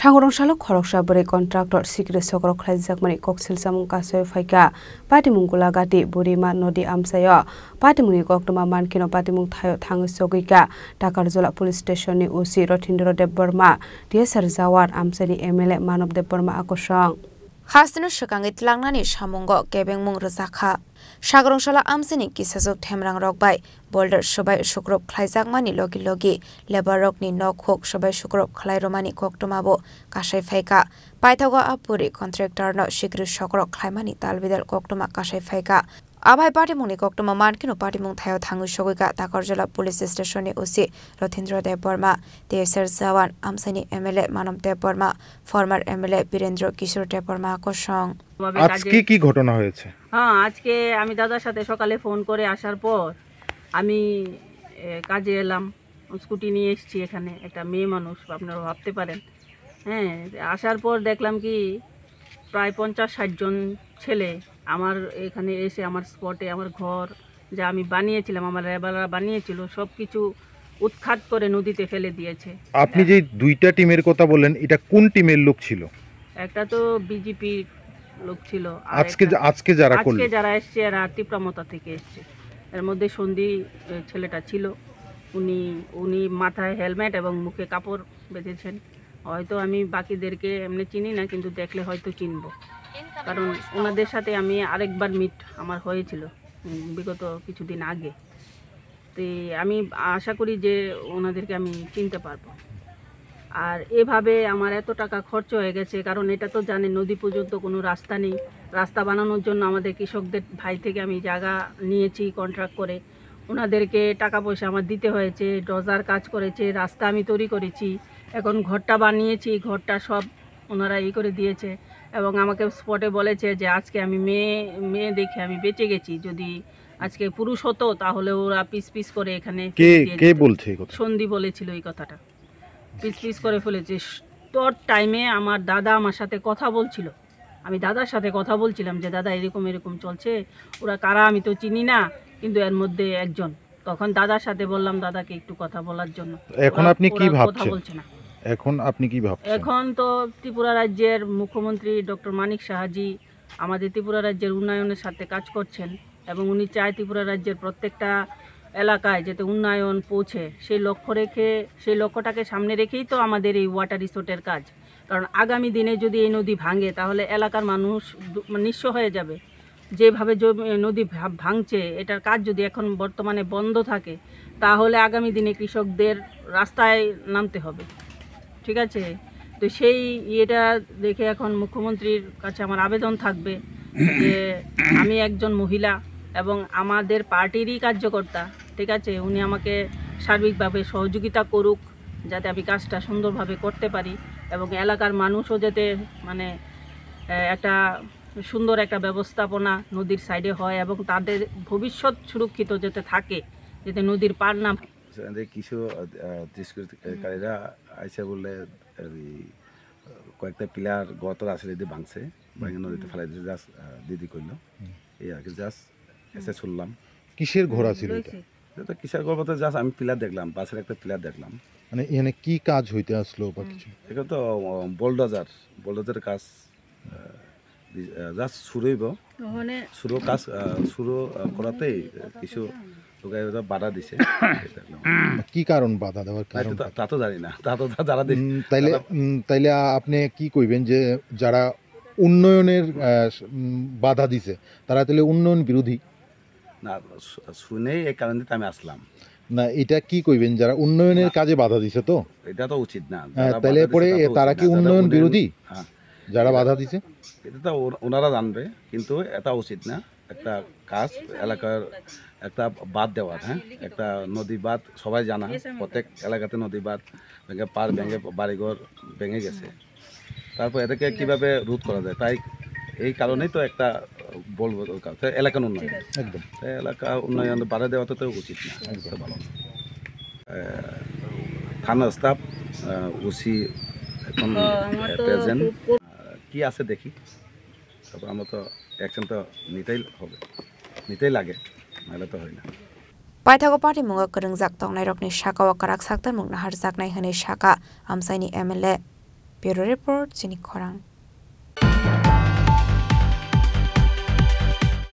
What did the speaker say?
Sangorongsalok khoroksa bore contractor sikre sokrok khlaijak koksil samung kasoy phaika patimung kulagati burima nodi amsayo patimuni koktoma mankino patimung thayo thangu sogika takarjola police station ni usi Rothindro Dev Burma DSR Jawar amsani MLA Manov Dev Burma akosang Hasino Shakangi Tlangnani Shamungo Gebeng Mung Rozakha Sangorongsalok amsani kisajok themrang rokbai Boulder Shobai Shukrop Khlaijak mani logi logi Lebarok ni nokhok Shobai Shukrop Khlai Romani koktomabo Kasai Phaika Paithago Apuri contractor no Shikri Shokrok Khlaimani Talbidal koktoma Kasai Phaika Abai Patimuni koktoma mankino patimung thayo thangu sogika Takarjola police station ni usi Rothindro Dev Burma DSR Jawan amsani MLA Manov Dev Burma former MLA Birendra Kishore Dev Burma akosong আজকে কি ঘটনা হয়েছে আজকে আমি দাদার সাথে সকালে phone করে আসার পর আমি কাজে এলাম স্কুটি নিয়ে এসেছি এখানে একটা মেয়ে মানুষ আপনারা ভাবতে পারেন হ্যাঁ আসার পর দেখলাম কি প্রায় 50-60 জন ছেলে আমার এখানে এসে আমার স্পটে আমার ঘর যা আমি বানিয়েছিলাম আমার রেবাররা বানিয়েছিল সবকিছু উৎখাত করে নদীতে ফেলে দিয়েছে আপনি যে দুইটা টিমের কথা বলেন এটা কোন টিমের লোক ছিল একটা তো বিজেপি লোক ছিল আজকে যারা এসছে এরা টিপ্রামতা থেকে এসছে এর মধ্যে সন্ধি ছেলেটা ছিল উনি মাথায় হেলমেট এবং মুখে কাপড় বেঁধেছেন হয়তো আমি বাকিদেরকে এমনি চিনি না কিন্তু দেখলে হয়তো চিনবো কারণ ওনাদের সাথে আমি আরেকবার মিট আমার হয়েছিল বিগত কিছুদিন আগে তো আমি আশা করি যে ওনাদেরকে আমি চিনতে পারবো আর এভাবে আমার এত টাকা খরচ হয়ে গেছে কারণ এটা তো জানেন নদী পর্যন্ত কোনো রাস্তা নেই রাস্তা বানানোর জন্য আমাদের কৃষকদের ভাই থেকে আমি জায়গা নিয়েছি কন্ট্রাক্ট করে ওনাদেরকে টাকা পয়সা আমার দিতে হয়েছে ডজার কাজ করেছে রাস্তা আমি তৈরি করেছি এখন ঘরটা বানিয়েছি ঘরটা সব ওনারা করে দিয়েছে এবং আমাকে স্পটে বলেছে যে আজকে আমি মেয়ে দেখে আমি বেঁচে গেছি যদি আজকে পুরুষ হতো তাহলে ওরা পিস করে এখানে কে বলছে সন্ধি বলেছিল এই কথাটা পিস করে ফেলেছে তোর টাইমে আমার দাদা আমার সাথে কথা বলছিল আমি দাদার সাথে কথা বলছিলাম যে দাদা এরকম চলছে ওরা কারা আমি তো চিনি না কিন্তু এর মধ্যে একজন তখন দাদার সাথে বললাম দাদাকে একটু কথা বলার জন্য এখন আপনি কি ভাবছেন কথা বলছে না এখন তো ত্রিপুরা রাজ্যের মুখ্যমন্ত্রী ডক্টর মানিক সাহাজি আমাদের ত্রিপুরা রাজ্যের উন্নয়নের সাথে কাজ করছেন এবং উনি চায় ত্রিপুরা রাজ্যের প্রত্যেকটা এলাকায় যাতে উন্নয়ন পৌঁছে সেই লক্ষ্যটাকে সামনে রেখেই তো আমাদের এই ওয়াটার রিসোর্টের কাজ কারণ আগামী দিনে যদি এই নদী ভাঙে তাহলে এলাকার মানুষ নিঃস্ব হয়ে যাবে যেভাবে নদী ভাঙছে এটার কাজ যদি এখন বর্তমানে বন্ধ থাকে তাহলে আগামী দিনে কৃষকদের রাস্তায় নামতে হবে ঠিক আছে তো সেই ইয়েটা দেখে এখন মুখ্যমন্ত্রীর কাছে আমার আবেদন থাকবে যে আমি একজন মহিলা এবং আমাদের পার্টিরই কার্যকর্তা ঠিক আছে উনি আমাকে সার্বিকভাবে সহযোগিতা করুক যাতে আমি কাজটা সুন্দরভাবে করতে পারি এবং এলাকার মানুষও যাতে মানে একটা সুন্দর একটা ব্যবস্থাপনা নদীর সাইডে হয় এবং তাদের ভবিষ্যৎ সুরক্ষিত যাতে থাকে যাতে নদীর পার না কিছু দুষ্কৃতকারীরা আইসা বলে কয়েকটা পিলার গতর আসলে দিয়ে ভাঙছে ভাঙে নদীতে ফেলাই দিয়ে জাস্ট দিদি করলো এই আর কি জাস্ট এসে শুনলাম কিসের ঘোড়া ছিল এটা কিসের ঘোড়া বলতে জাস্ট আমি পিলার দেখলাম পাশের একটা পিলার দেখলাম মানে এখানে কি কাজ হইতে আসলো বা কিছু এখানে তো বোল্ডোজার কাজ জাস্ট শুরু করাতেই কিছু বাধা দিছে কি কারণ বাধা দেওয়ার কারণ তা তো জানি না তা তো যারা তাইলে আপনি কি কইবেন যে যারা উন্নয়নের বাধা দিছে তারা তাহলে উন্নয়ন বিরোধী না শুনেই এই কারণে আমি আসলাম না এটা কি কইবেন যারা উন্নয়নের কাজে বাধা দিছে তো এটা তো উচিত না তাহলে পরে তারা কি উন্নয়ন বিরোধী যারা বাধা দিছে এটা তো ওনারা জানবে কিন্তু এটা উচিত না একটা কাজ এলাকার একটা বাঁধ দেওয়ার একটা নদী বাঁধ সবাই জানা প্রত্যেক এলাকাতে নদী বাঁধ ভেঙে বাড়িঘর ভেঙে গেছে তারপর এটাকে কিভাবে রোধ করা যায় তাই এই কারণেই তো একটা বলবো এলাকার উন্নয়ন একদম এলাকা উন্নয়ন বাধা দেওয়া তো উচিত না ভালো থানা স্টাফ ওসি এখন প্রেজেন্ট কি আছে দেখি তারপর আমরা তো অ্যাকশন তো নিতেই লাগে নাহলে তো হয় না Paithago party munga kereng jak tongnai rokni shaka wa karak saktan mungna har jak nai hane shaka amsaini MLA Bureau Report, Sinik Khorang.